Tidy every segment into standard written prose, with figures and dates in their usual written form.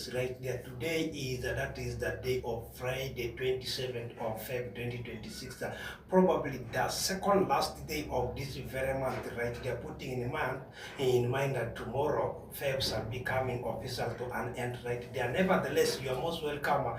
sports right there. Today is that is the day of Friday, 27th of February 2026. Probably the second last day of this very month right there. Putting in mind that tomorrow Febs are becoming official to an end right there. Nevertheless, you are most welcome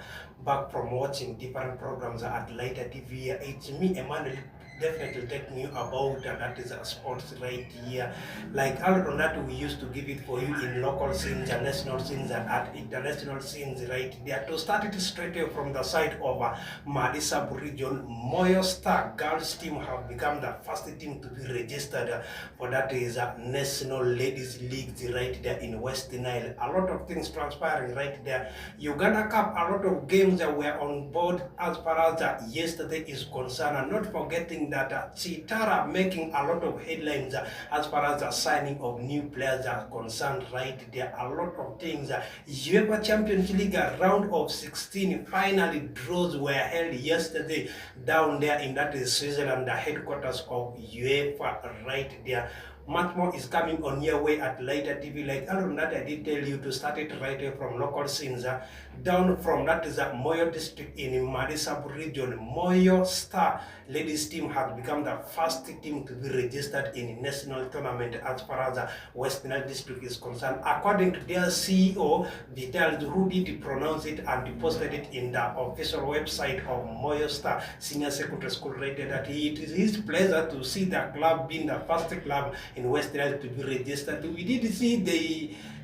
back from watching different programs at Lighter TV. It's me, Emmanuel, definitely taking you about that is a sports right here. Like other than that, we used to give it for you in local scenes and national scenes and at international scenes right there. To start it straight away from the side of Madi sub-region, Moyo Star girls team have become the first team to be registered for that is National Ladies League right there in West Nile. A lot of things transpiring right there. Uganda Cup, a lot of games that were on board as far as yesterday is concerned, and not forgetting that Chitara making a lot of headlines as far as the signing of new players are concerned right there. A lot of things. UEFA Champions League round of 16 finally draws were held yesterday down there in that is Switzerland, the headquarters of UEFA right there. Much more is coming on your way at Lighter TV. Like other than that, I did tell you to start it right away from local scenes. Down from that is Moyo district in Madi sub-region. Moyo Star ladies team has become the first team to be registered in national tournament as far as West Nile district is concerned. According to their CEO, Vital, who did pronounce it and posted it in the official website of Moyo Star Senior Secondary School, rated that it is his pleasure to see the club being the first club in West Nile to be registered. We did see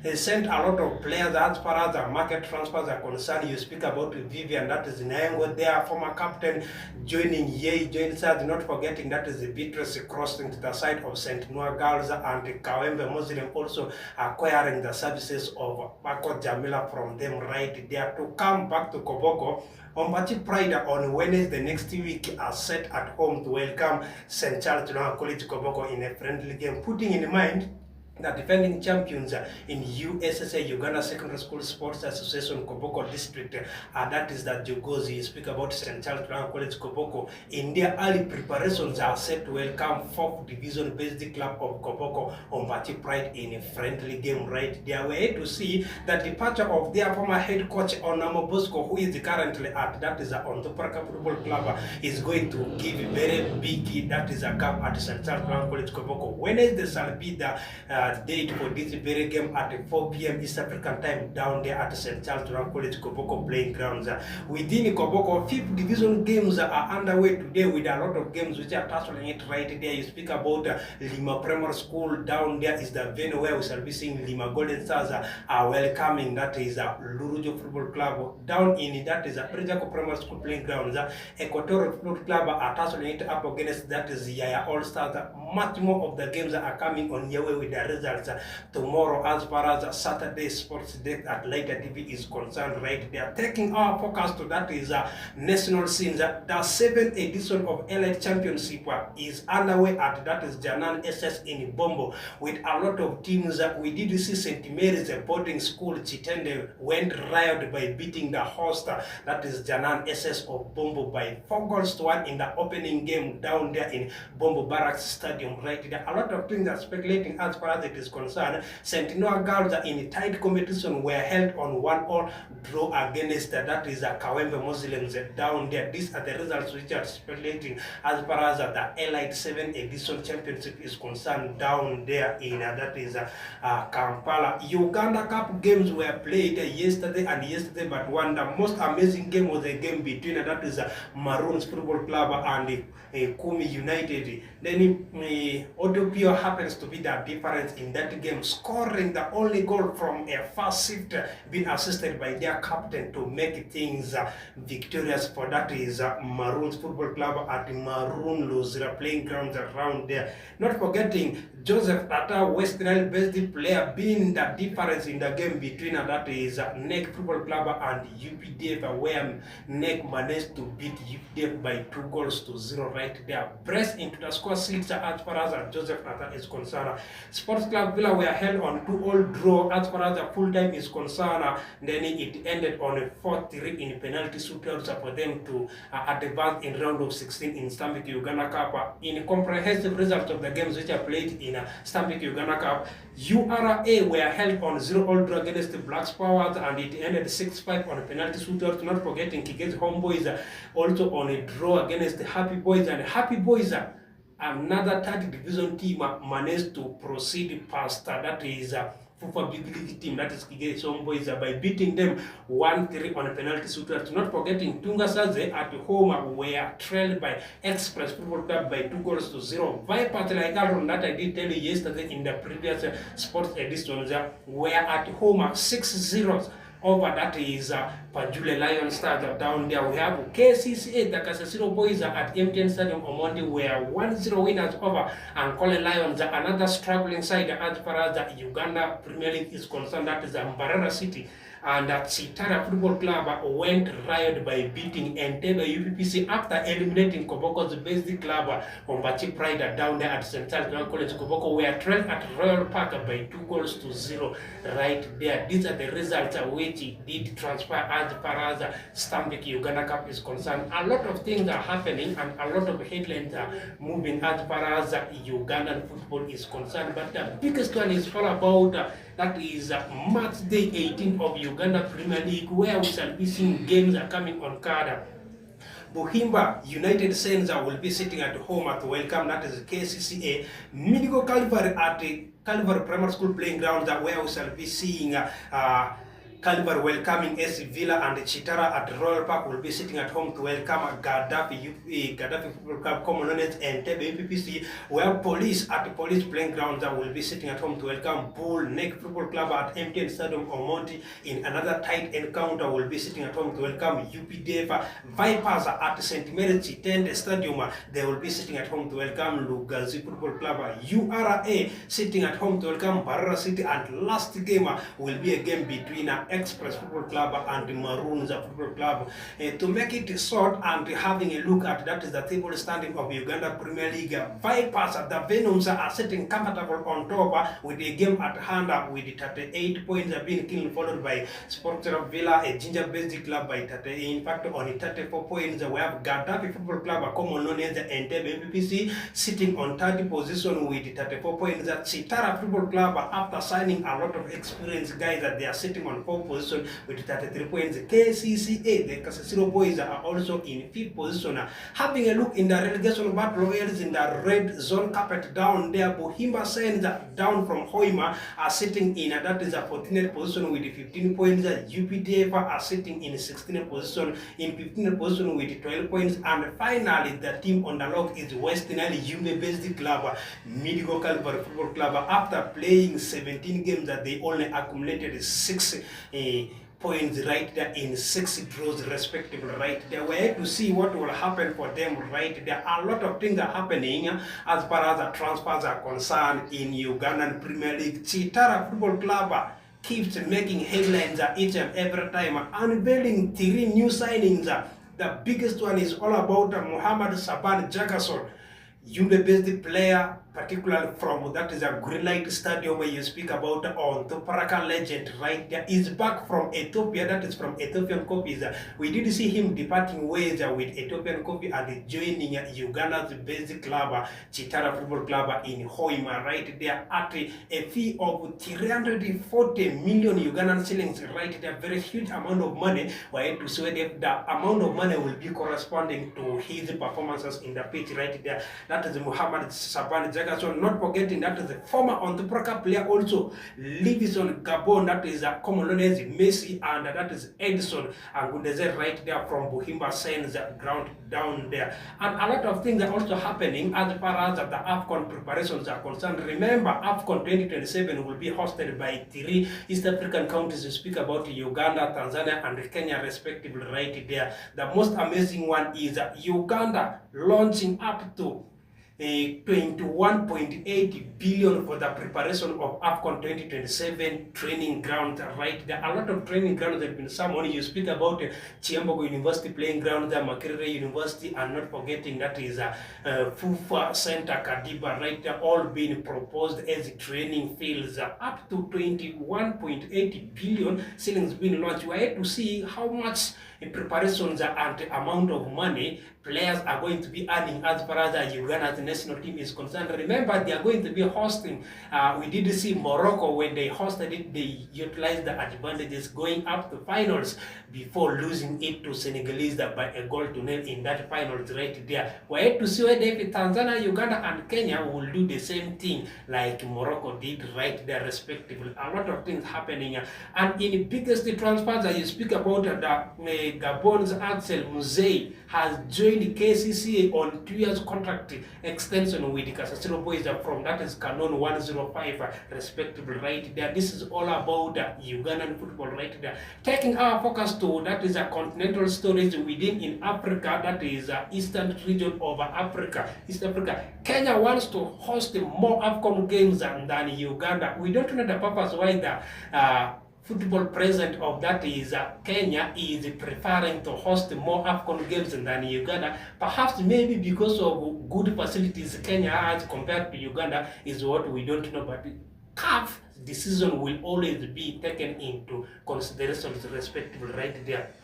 they sent a lot of players as far as the market transfers are concerned. You speak about Vivian, that is Nyango, their former captain, joining Yei, joins us, not forgetting that is the Beatrice crossing to the side of St. Noah Girls, and Kawembe Muslim also acquiring the services of Bako Jamila from them right there. To come back to Koboko, Ombati Pride on Wednesday next week are set at home to welcome St. Charles College Koboko in a friendly game, putting in mind the defending champions in USSA, Uganda Secondary School Sports Association Koboko District, that is that Jogozi. You speak about St. Charles College Koboko. In their early preparations are set to welcome 4th Division based club of Koboko Ombati Pride in a friendly game right there. We're here to see the departure of their former head coach Onamo Bosco, who is currently at that is on the Paraka Football Club, is going to give a very big that is a gap at St. Charles College Koboko. Wednesday shall be the date for this very game at 4 p.m. East African time down there at St. Charles College Koboko playing grounds. Within Koboko, 5th division games are underway today with a lot of games which are touching it right there. You speak about Lima Primary School. Down there is the venue where we shall be seeing Lima Golden Stars are welcoming that is Lurujo Football Club. Down in that is Prejako Primary School playing grounds. Equatorial Football Club are touching it up against that is Yaya All Stars. Much more of the games are coming on your way with the results tomorrow as far as Saturday Sports Day at Lighter TV is concerned right there. Taking our focus to that is national scenes. The 7th edition of Elite Championship is underway at that is Janan SS in Bombo with a lot of teams. We did see St. Mary's boarding school Chitende went riot by beating the host that is Janan SS of Bombo by 4 goals to 1 in the opening game down there in Bombo Barracks Stadium right there. A lot of things are speculating as far as it is concerned. St. Noah Girls in a tight competition were held on 1-1 draw against that is Kawembe Muslims down there. These are the results which are speculating as far as the Elite 7 edition championship is concerned down there in that is Kampala. Uganda Cup games were played yesterday, but one the most amazing game was a game between that is Maroons Football Club and Kumi United. Then Odopio happens to be the difference in that game, scoring the only goal from a fast shift, being assisted by their captain to make things victorious for that is Maroons Football Club at Maroon Luzira playing grounds around there. Not forgetting Joseph Tata, West Nile based player, being the difference in the game between that is NEC Football Club and UPDF, where NEC managed to beat UPDF by 2-0 right there. Press into the score sheet as far as Joseph Tata is concerned. Sports Sports Club Villa were held on 2-all draw as far as the full time is concerned. Then it ended on a 4-3 in penalty shootouts for them to advance in round of 16 in Stanbic Uganda Cup. In comprehensive results of the games which are played in Stanbic Uganda Cup, URA were held on 0-all draw against the Blacks Powers, and it ended 6-5 on a penalty shootout. Not forgetting Kigezi Homeboys also on a draw against the Happy Boys, and Happy Boys, another third division team, managed to proceed past that is Fufa Big League team, that is Kigezi Homeboys, by beating them 1-3 on a penalty shootout. Not forgetting Tunga Saze at home were trailed by Express Football Club by 2-0. Vipers, like Aaron that I did tell you yesterday in the previous sports editions, were at home 6-0 over that is Pajule Lion Stars down there. We have KCCA, the Kasasiro Boys at MTN Stadium on Monday were 1-0 winners over Ankole Lions, another struggling side as far as the Uganda Premier League is concerned. That is Mbarara City. And Chitara Football Club went riot by beating Entebbe UPPC after eliminating Koboko's basic club, Ombachi Pride, down there at St. Charles College. Koboko were trailed at Royal Park by 2-0 right there. These are the results which did transfer as far as Stanbic Uganda Cup is concerned. A lot of things are happening and a lot of headlines are moving as far as Ugandan football is concerned. But the biggest one is all about that is March Day 18 of Uganda Premier League, where we shall be seeing games are coming on card. Buhimba United Saints will be sitting at home at welcome, that is KCCA. Midigo Calvary at Calvary Primary School playing ground, where we shall be seeing Calvary welcoming SC Villa, and Chitara at Royal Park will be sitting at home to welcome Gaddafi Football Club, common known as Entebbe UPPC, where Police at Police playing grounds will be sitting at home to welcome Bull Neck Football Club at MTN Stadium Omonti. In another tight encounter will be sitting at home to welcome UPDF. Vipers at St. Mary's Chitende Stadium, they will be sitting at home to welcome Lugazi Football Club. URA sitting at home to welcome Mbarara City, and last game will be a game between Express Football Club and Maroons Football Club. To make it short and having a look at that is the table standing of Uganda Premier League, Vipers at the Venoms are sitting comfortable on top with a game at hand with 38 points being killed, followed by Sports Villa, a ginger-based club, by 30. In fact, on 34 points, we have Gaddafi Football Club, common known as the Entebbe MPPC, sitting on 30 position with 34 points. Chitara Football Club, after signing a lot of experienced guys, that they are sitting on 4 position with 33 points. KCCA, the Kasasiro Boys, are also in 5th position. Having a look in the relegation battle royals in the red zone carpet down there, Buhimba Saints down from Hoima are sitting in that is a 14th position with 15 points. UPDF are sitting in 16th position in 15th position with 12 points. And finally, the team on the log is West Nile Yume-based club, Midigo Calvary Football Club. After playing 17 games, that they only accumulated 6 points right there in 6 draws respectively right there. We're here to see what will happen for them right there. A lot of things are happening as far as the transfers are concerned in Ugandan Premier League. Chitara Football Club keeps making headlines each and every time, unveiling 3 new signings. The biggest one is all about Muhammad Saban Jagason, Yume-based player, particularly from that is a Green Light Stadium where you speak about on the Paraka legend right there, is back from Ethiopia, that is from Ethiopian Copies. We did see him departing ways with Ethiopian Copy and joining Uganda's basic club, Chitara Football Club in Hoima right there at a fee of 340 million Ugandan shillings right there. Very huge amount of money. We're to see if the amount of money will be corresponding to his performances in the pitch right there. That is Muhammad Saban Jagason. Not forgetting that is the former Ontopraka player also lives on Gabon, that is a common known as Messi, and that is Edison Angundeze right there from Buhimba Saints ground down there. And a lot of things are also happening as far as the AFCON preparations are concerned. Remember, AFCON 2027 will be hosted by 3 East African countries. We speak about Uganda, Tanzania, and Kenya respectively right there. The most amazing one is Uganda launching up to 21.8 billion for the preparation of AFCON 2027 training ground right there. A lot of training grounds have been someone. You speak about Chiambogo University playing ground there, Makerere University, and not forgetting that is Fufa Center Kadiba right there, all being proposed as training fields. Up to 21.8 billion ceilings being launched. We are yet to see how much preparations and amount of money players are going to be earning as far as Uganda's national team is concerned. Remember, they are going to be hosting. We did see Morocco when they hosted it, they utilized the advantages going up to finals before losing it to Senegalese by a goal to nil in that finals right there. We're yet to see whether if Tanzania, Uganda, and Kenya will do the same thing like Morocco did right there respectively. A lot of things happening. And in the biggest transfers, you speak about the Gabon's Axel Muzei has joined KCCA on 2 years contract extension with the Kasasiro boys from that is Canon 105 respectively right there. This is all about Ugandan football right there. Taking our focus to that is a continental storage within in Africa, that is eastern region of Africa, East Africa. Kenya wants to host more AFCON games than Uganda. We don't know the purpose why the football president of that is Kenya is preferring to host more AFCON games than Uganda. Perhaps maybe because of good facilities Kenya has compared to Uganda is what we don't know, but CAF decision will always be taken into consideration respectively right there.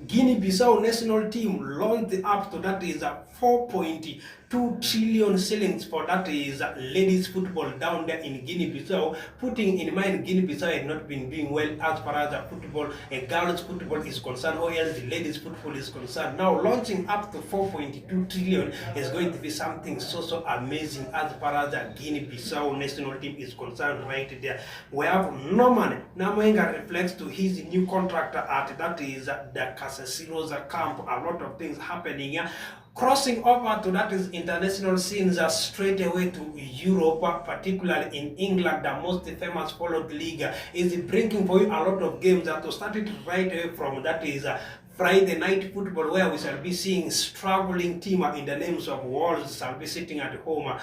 Guinea-Bissau national team launched up to that is 4.2 trillion shillings for that is ladies football down there in Guinea-Bissau, putting in mind Guinea-Bissau had not been doing well as far as football, girls football is concerned, or else the ladies football is concerned. Now launching up to 4.2 trillion is going to be something so amazing as far as the Guinea-Bissau national team is concerned right there. We have Norman Namuenga reflects to his new contract at that is the Kasasiro's camp. A lot of things happening here. Crossing over to that is international scenes straight away to Europe, particularly in England, the most famous followed league is bringing for you a lot of games to start it right away from that is Friday night football, where we shall be seeing struggling team in the names of Wolves shall be sitting at home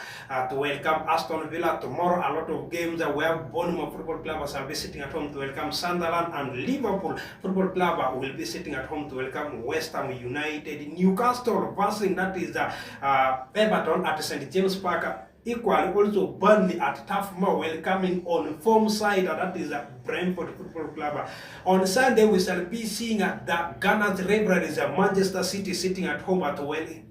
to welcome Aston Villa. Tomorrow a lot of games where Bournemouth Football Club shall be sitting at home to welcome Sunderland, and Liverpool Football Club will be sitting at home to welcome West Ham United. Newcastle versus that is Everton at St James Park. Equally also Burnley at Turf Moor welcoming on form side, that is Brentford Football Club. On Sunday we shall be seeing the Gunners rivalries, Manchester City sitting at home at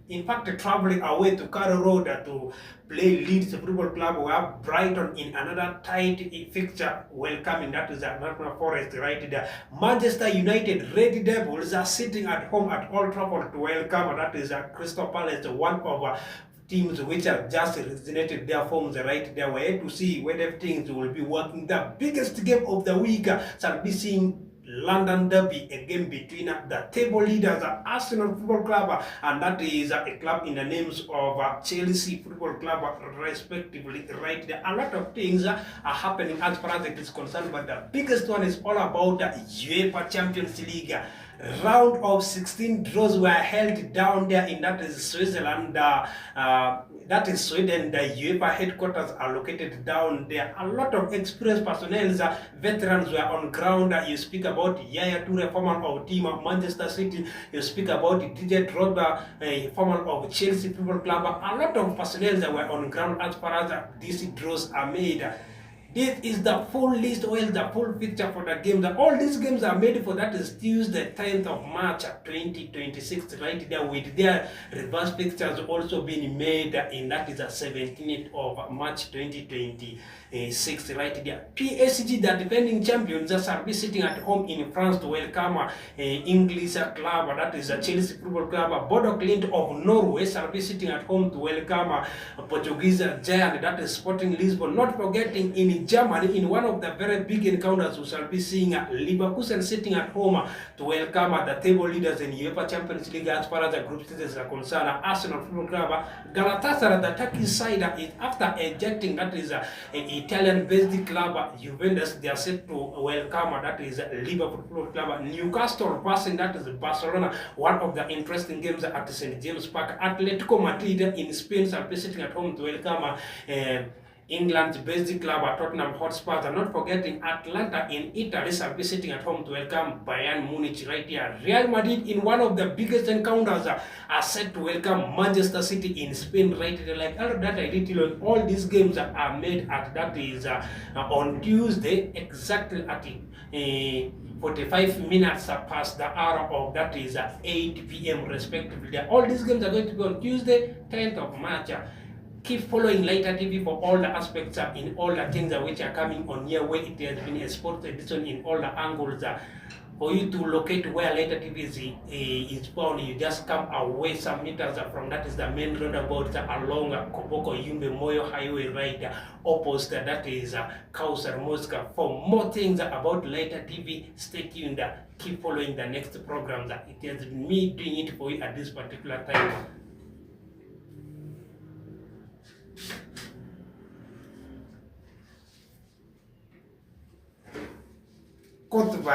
in fact traveling away to Carrow Road to play Leeds Football Club. We have Brighton in another tight fixture welcoming that is Nottingham Forest right there. Manchester United Red Devils are sitting at home at Old Trafford to welcome that is Crystal Palace, one of teams which have just resonated their forms right there. We're to see whether things will be working. The biggest game of the week shall be seeing London Derby, a game between the table leaders Arsenal Football Club and that is a club in the names of Chelsea Football Club respectively right there. A lot of things are happening as far as it is concerned, but the biggest one is all about the UEFA Champions League. Round of 16 draws were held down there in that is Switzerland. That is Sweden. The UEFA headquarters are located down there. A lot of experienced personnel, veterans were on ground. You speak about Yaya Toure, former of team of Manchester City. You speak about DJ Drogba, former of Chelsea Football Club. A lot of personnel that were on ground as far as these draws are made. This is the full list, or the full picture for the games. All these games are made for that is Tuesday, 10th of March 2026, right there, with their reverse pictures also being made in that is the 17th of March 2026, right there. PSG, the defending champions, shall be sitting at home in France to welcome English club, that is Chelsea Football Club. Bodo Glimt of Norway shall be sitting at home to welcome Portuguese giant, that is Sporting Lisbon. Not forgetting in in Germany, in one of the very big encounters, we shall be seeing Leverkusen sitting at home to welcome the table leaders in UEFA Champions League as far as the group stages are concerned. Arsenal Football Club, Galatasaray, the Turkish side, is after ejecting that is an Italian-based club Juventus. They are set to welcome that is Liverpool Football Club. Newcastle passing that is Barcelona. One of the interesting games at St. James Park. Atletico Madrid in Spain shall be sitting at home to welcome England's basic club at Tottenham Hotspur. And not forgetting Atlanta in Italy shall be sitting at home to welcome Bayern Munich right here. Real Madrid in one of the biggest encounters are set to welcome Manchester City in Spain right here. Like all that I did, all these games are made at that is on Tuesday exactly at 45 minutes past the hour of that is 8 p.m. respectively. All these games are going to be on Tuesday, 10th of March. Keep following Lighter TV for all the aspects in all the things which are coming on here, where it has been a sports edition in all the angles. For you to locate where Lighter TV is found, you just come away some meters from that is the main roundabout along Koboko Yumbe Moyo Highway right opposite that is Kausar Mosca. For more things about Lighter TV, stay tuned. Keep following the next programs. It has been me doing it for you at this particular time. Goodbye.